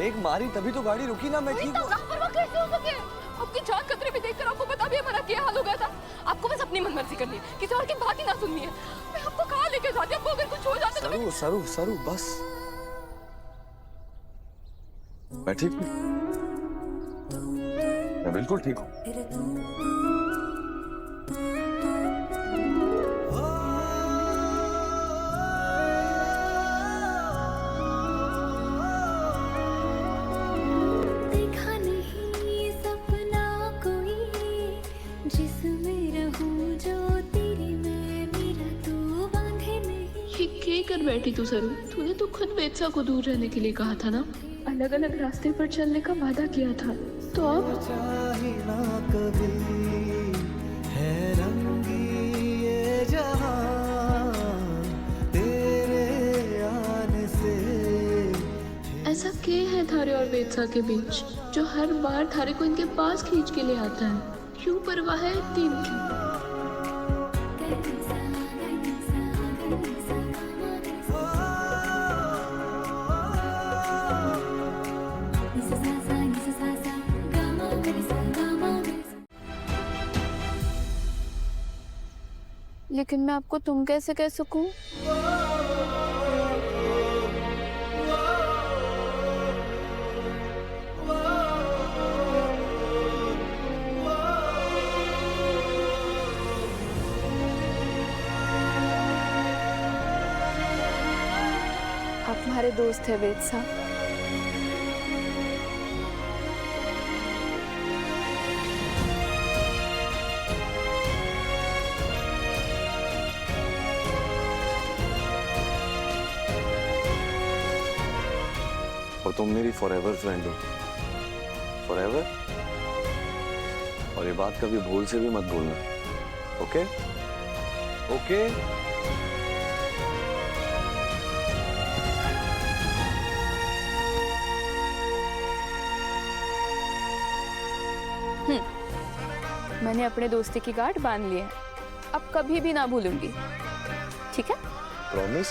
Break मारी तभी तो गाड़ी रुकी ना। मैं ठीक हूँ। लापरवाह कैसे हो सके? आपकी जान खतरे में देखकर आपको पता भी हमारा क्या हाल हो गया था। आपको बस अपनी मनमर्जी करनी है, किसी और की बात ही ना सुननी है। मैं आपको कहाँ लेके जाती? आपको अगर कुछ हो जाता तो सरू सरू सरू बस। मैं ठीक हूँ, मैं बिल्कुल ठीक हूँ। कर बैठी तू सरू, तूने तो खुद वेत्सा को दूर रहने के लिए कहा था ना, अलग अलग रास्ते पर चलने का वादा किया था। तो अब है रंगी ये जहां तेरे आने से। ऐसा क्या है थारे और वेत्सा के बीच जो हर बार थारे को इनके पास खींच के ले आता है? क्यों परवाह है इतनी इनकी? लेकिन मैं आपको तुम कैसे कह सकूं? आप हमारे दोस्त हैं वेत्सा। और तुम मेरी फॉरएवर फ्रेंड हो, फॉरएवर। और ये बात कभी भूल से भी मत भूलना, ओके? ओके? मैंने अपने दोस्ती की गांठ बांध ली है, अब कभी भी ना भूलूंगी, ठीक है? प्रॉमिस?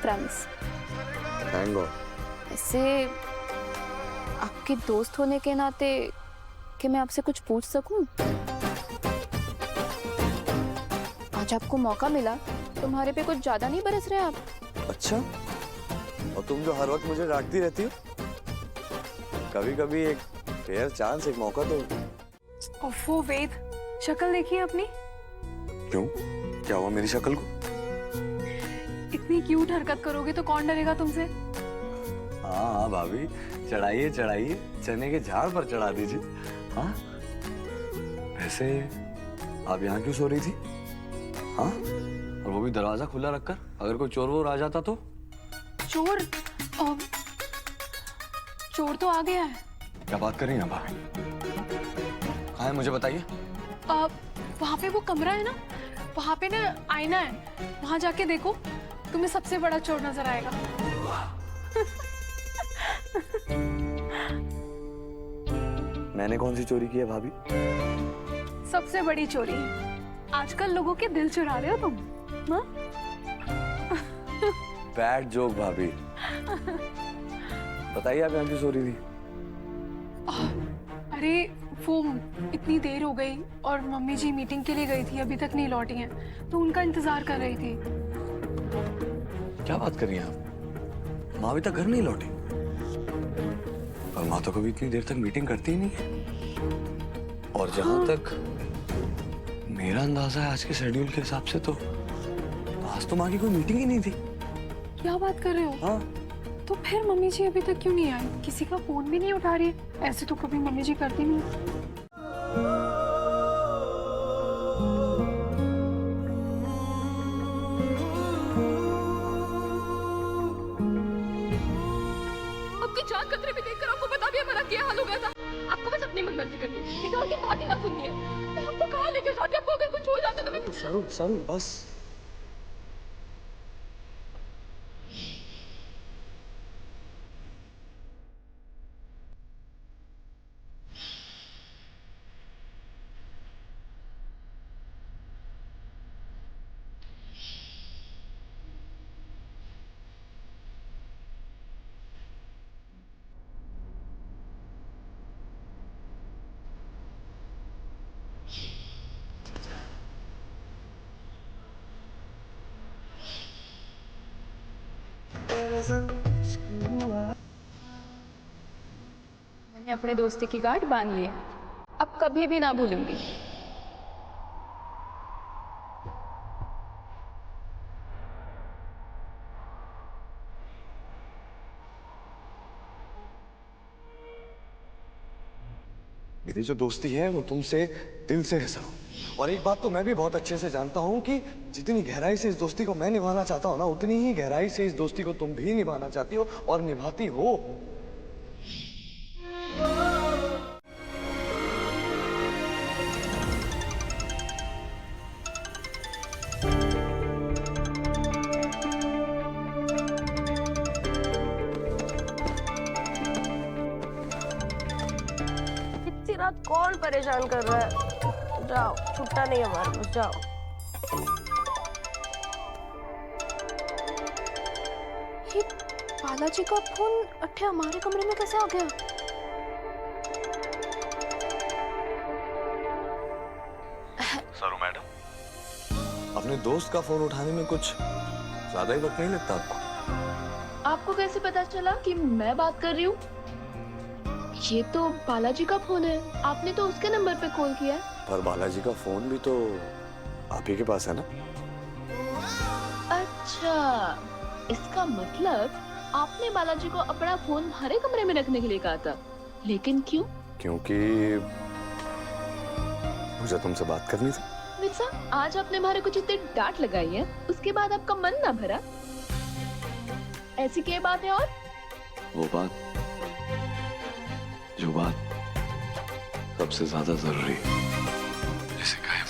प्रॉमिस। Thank God. ऐसे आपके दोस्त होने के नाते कि मैं आपसे कुछ पूछ सकूं? आज आपको मौका मिला, तुम्हारे पे कुछ ज्यादा नहीं बरस रहे आप? अच्छा, और तुम जो हर वक्त मुझे डांटती रहती हो, कभी कभी एक फेयर चांस, एक मौका तो। ओफो वेद, शक्ल देखिए अपनी। क्यों, क्या हुआ मेरी शक्ल को? इतनी क्यूट हरकत करोगे तो कौन डरेगा तुमसे? हाँ भाभी, चढ़ाइए चढ़ाइए, चने के झाड़ पर चढ़ा दीजिए। हाँ, वैसे आप यहाँ क्यों सो रही थी? हाँ, और वो भी दरवाजा खुला रखकर, अगर कोई चोर वोर आ जाता तो? चोर? चोर तो आ गया है। क्या बात कर रही हैं भाभी? कहाँ है मुझे बताइए। वहाँ पे वो कमरा है ना, वहाँ पे ना आईना है, वहाँ जाके देखो, तुम्हें सबसे बड़ा चोर नजर आएगा। मैंने कौन सी चोरी की है भाभी? सबसे बड़ी चोरी। आजकल लोगों के दिल चुरा रहे हो तुम, हाँ? बैड जोक भाभी। बताइए आप यहाँ क्यों सो रही थी? अरे वो इतनी देर हो गई और मम्मी जी मीटिंग के लिए गई थी, अभी तक नहीं लौटी हैं, तो उनका इंतजार कर रही थी। क्या बात कर रही हैं आप? माँ अभी तक घर नहीं लौटी? और माँ तो कभी इतनी देर तक मीटिंग करती ही नहीं है। और जहां तक मेरा अंदाजा है आज के शेड्यूल के हिसाब से, तो आज तो माँ की कोई मीटिंग ही नहीं थी। क्या बात कर रहे हो? हाँ। तो फिर मम्मी जी अभी तक क्यों नहीं आई? किसी का फोन भी नहीं उठा रही है, ऐसे तो कभी मम्मी जी करती नहीं। आपकी जान खतरे में देखकर आपको पता भी हमारा क्या हाल हो गया था। आपको बस अपनी मनमर्जी करनी है, किसी और की बात ही ना सुननी है। मैं आपको कहाँ लेके जाती? आपको अगर कुछ हो जाता तो मैं। सरू सरू बस। मैंने अपने दोस्ती की गांठ बांध ली है, अब कभी भी ना भूलूंगी। मेरी जो दोस्ती है वो तुमसे दिल से है सर। और एक बात तो मैं भी बहुत अच्छे से जानता हूँ कि जितनी गहराई से इस दोस्ती को मैं निभाना चाहता हूँ ना, उतनी ही गहराई से इस दोस्ती को तुम भी निभाना चाहती हो और निभाती हो। इतनी रात कौन परेशान कर रहा है? जाओ, छुट्टा नहीं हमारे पास, जाओ। ये बालाजी का फोन अट्ठे हमारे कमरे में कैसे आ गया? सरू मैडम, अपने दोस्त का फोन उठाने में कुछ ज्यादा ही वक्त नहीं लगता आपको? आपको कैसे पता चला कि मैं बात कर रही हूँ? ये तो बालाजी का फोन है, आपने तो उसके नंबर पे कॉल किया है। पर बालाजी का फोन भी तो आप ही के पास है ना? अच्छा, इसका मतलब आपने बालाजी को अपना फोन हमारे कमरे में रखने के लिए कहा था, लेकिन क्यों? क्योंकि मुझे तुमसे बात करनी थी। मिर्जा, आज आपने हमारे को जितनी डांट लगाई है, उसके बाद आपका मन ना भरा? ऐसी क्या बात है? और वो बात, जो बात सबसे ज्यादा जरूरी है, जिसे कहे